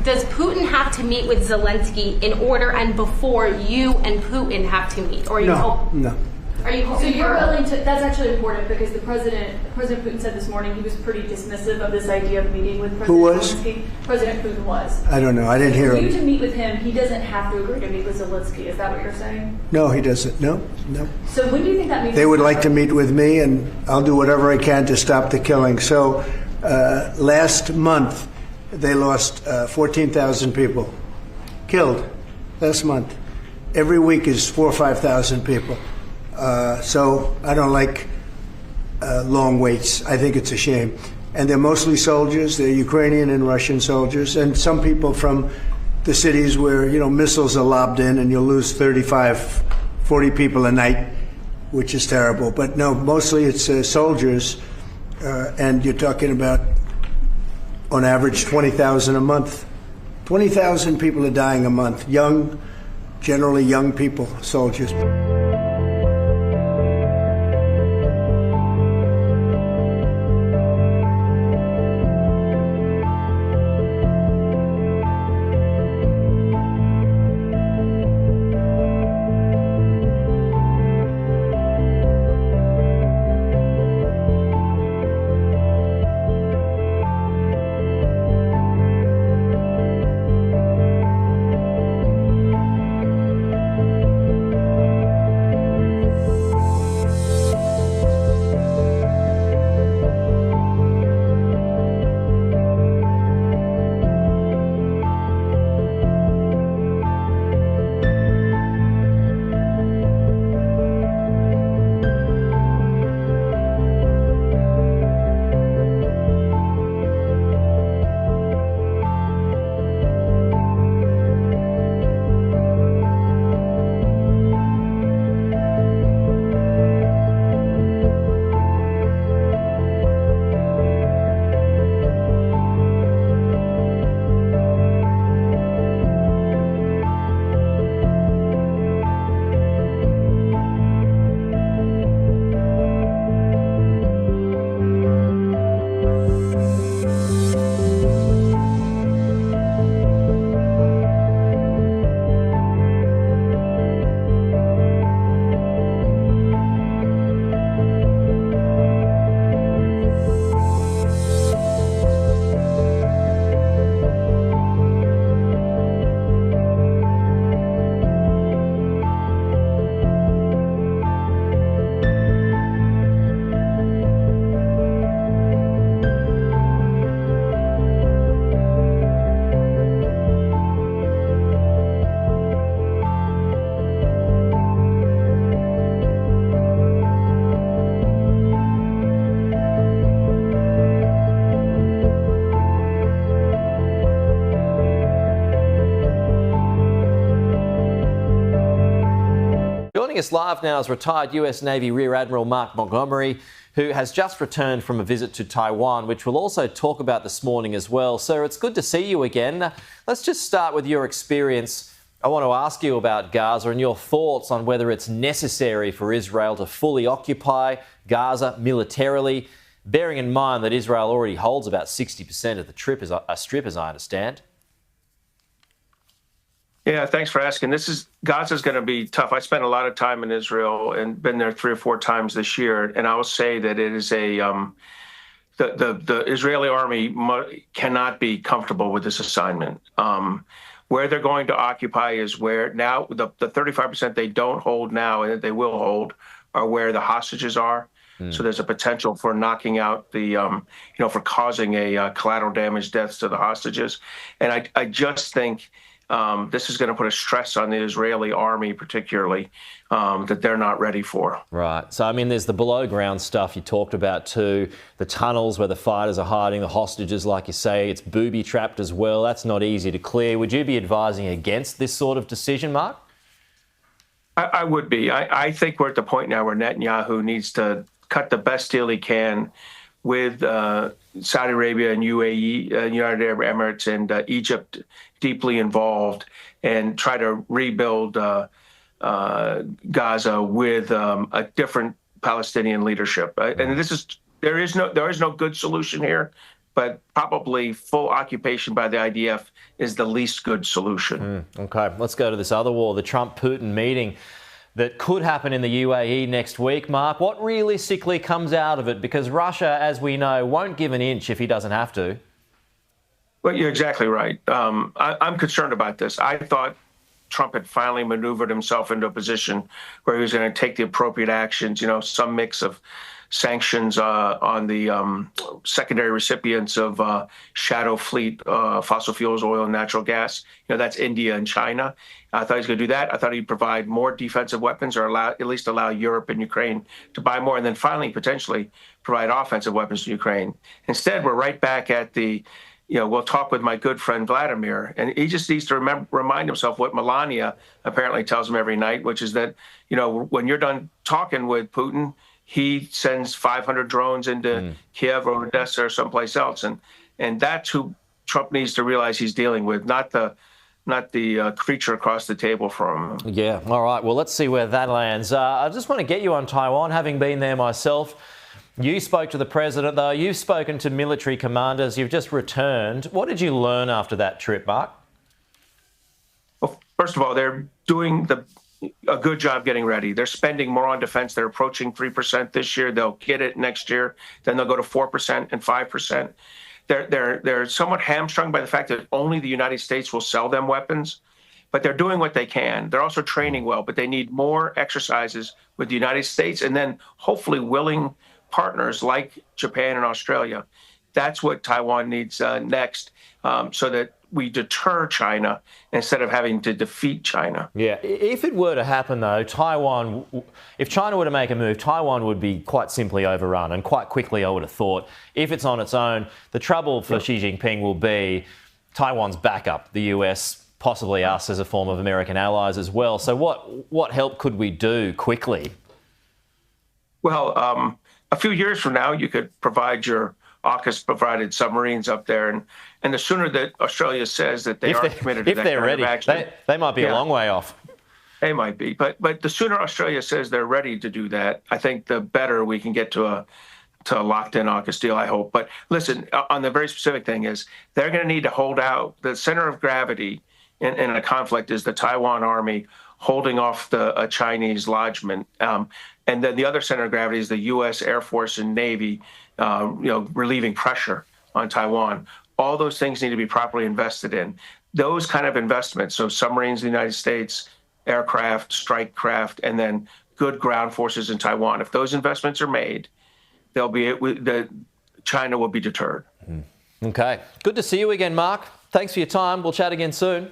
Does Putin have to meet with Zelenskyy in order and before you and Putin have to meet? Or are you No. Are you so you're willing to? That's actually important because President Putin said this morning he was pretty dismissive of this idea of meeting with President Zelenskyy. President Putin was. I don't know. I didn't hear him. For you to meet with him, he doesn't have to agree to meet with Zelenskyy. Is that what you're saying? No, he doesn't. No. So when do you think that meeting? They would like to meet with me, and I'll do whatever I can to stop the killing. So last month, they lost 14,000 people killed last month. Every week is 4,000 or 5,000 people. So I don't like long waits. I think it's a shame. And they're mostly soldiers. They're Ukrainian and Russian soldiers, and some people from the cities where, missiles are lobbed in and you'll lose 35, 40 people a night, which is terrible. But no, mostly it's soldiers, and you're talking about, on average, 20,000 a month. 20,000 people are dying a month. Generally young people, soldiers. Joining us live now is retired US Navy Rear Admiral Mark Montgomery, who has just returned from a visit to Taiwan, which we'll also talk about this morning as well. Sir, it's good to see you again. Let's just start with your experience. I want to ask you about Gaza and your thoughts on whether it's necessary for Israel to fully occupy Gaza militarily, bearing in mind that Israel already holds about 60% of the strip, as I understand. Yeah, thanks for asking. Gaza's going to be tough. I spent a lot of time in Israel and been there 3 or 4 times this year, and I will say that it is the Israeli army cannot be comfortable with this assignment. Where they're going to occupy is where now the 35% they don't hold now and that they will hold are where the hostages are. So there's a potential for knocking out for causing a collateral damage deaths to the hostages. And I just think this is going to put a stress on the Israeli army, particularly, that they're not ready for. Right. So, I mean, there's the below-ground stuff you talked about too, the tunnels where the fighters are hiding, the hostages, like you say, it's booby-trapped as well. That's not easy to clear. Would you be advising against this sort of decision, Mark? I would be. I think we're at the point now where Netanyahu needs to cut the best deal he can with Saudi Arabia and UAE, United Arab Emirates, and Egypt deeply involved, and try to rebuild Gaza with a different Palestinian leadership. And there is no good solution here. but probably full occupation by the IDF is the least good solution. Okay, let's go to this other war, the Trump-Putin meeting that could happen in the UAE next week. Mark, what realistically comes out of it? Because Russia, as we know, won't give an inch if he doesn't have to. Well, you're exactly right. I'm concerned about this. I thought Trump had finally maneuvered himself into a position where he was going to take the appropriate actions, some mix of sanctions on the secondary recipients of shadow fleet fossil fuels, oil and natural gas. That's India and China. I thought he was going to do that. I thought he'd provide more defensive weapons, or at least allow Europe and Ukraine to buy more, and then finally potentially provide offensive weapons to Ukraine. Instead, we're right back at the, we'll talk with my good friend Vladimir, and he just needs to remind himself what Melania apparently tells him every night, which is that, when you're done talking with Putin, he sends 500 drones into Kiev or Odessa or someplace else. And that's who Trump needs to realize he's dealing with, not the creature across the table from him. Yeah, all right. Well, let's see where that lands. I just want to get you on Taiwan, having been there myself. You spoke to the president, though. You've spoken to military commanders. You've just returned. What did you learn after that trip, Mark? Well, first of all, they're doing a good job getting ready. They're spending more on defense. They're approaching 3% this year. They'll get it next year. Then they'll go to 4% and 5%. They're somewhat hamstrung by the fact that only the United States will sell them weapons, but they're doing what they can. They're also training well, but they need more exercises with the United States and then hopefully willing partners like Japan and Australia. That's what Taiwan needs next, so that we deter China instead of having to defeat China. Yeah. If it were to happen, though, if China were to make a move, Taiwan would be quite simply overrun, and quite quickly, I would have thought. If it's on its own, the trouble for Xi Jinping will be Taiwan's backup, the US, possibly us as a form of American allies as well. So what help could we do quickly? Well, a few years from now, you could provide your AUKUS-provided submarines up there, and the sooner that Australia says that they are committed to that kind of action, they might be a long way off. They might be, but the sooner Australia says they're ready to do that, I think the better we can get to a locked-in AUKUS deal, I hope. But listen, on the very specific thing is they're going to need to hold out. The center of gravity in a conflict is the Taiwan army holding off the Chinese lodgment, and then the other center of gravity is the U.S. Air Force and Navy, relieving pressure on Taiwan. All those things need to be properly invested in. Those kind of investments, so submarines in the United States, aircraft, strike craft, and then good ground forces in Taiwan. If those investments are made, China will be deterred. Okay. Good to see you again, Mark. Thanks for your time. We'll chat again soon.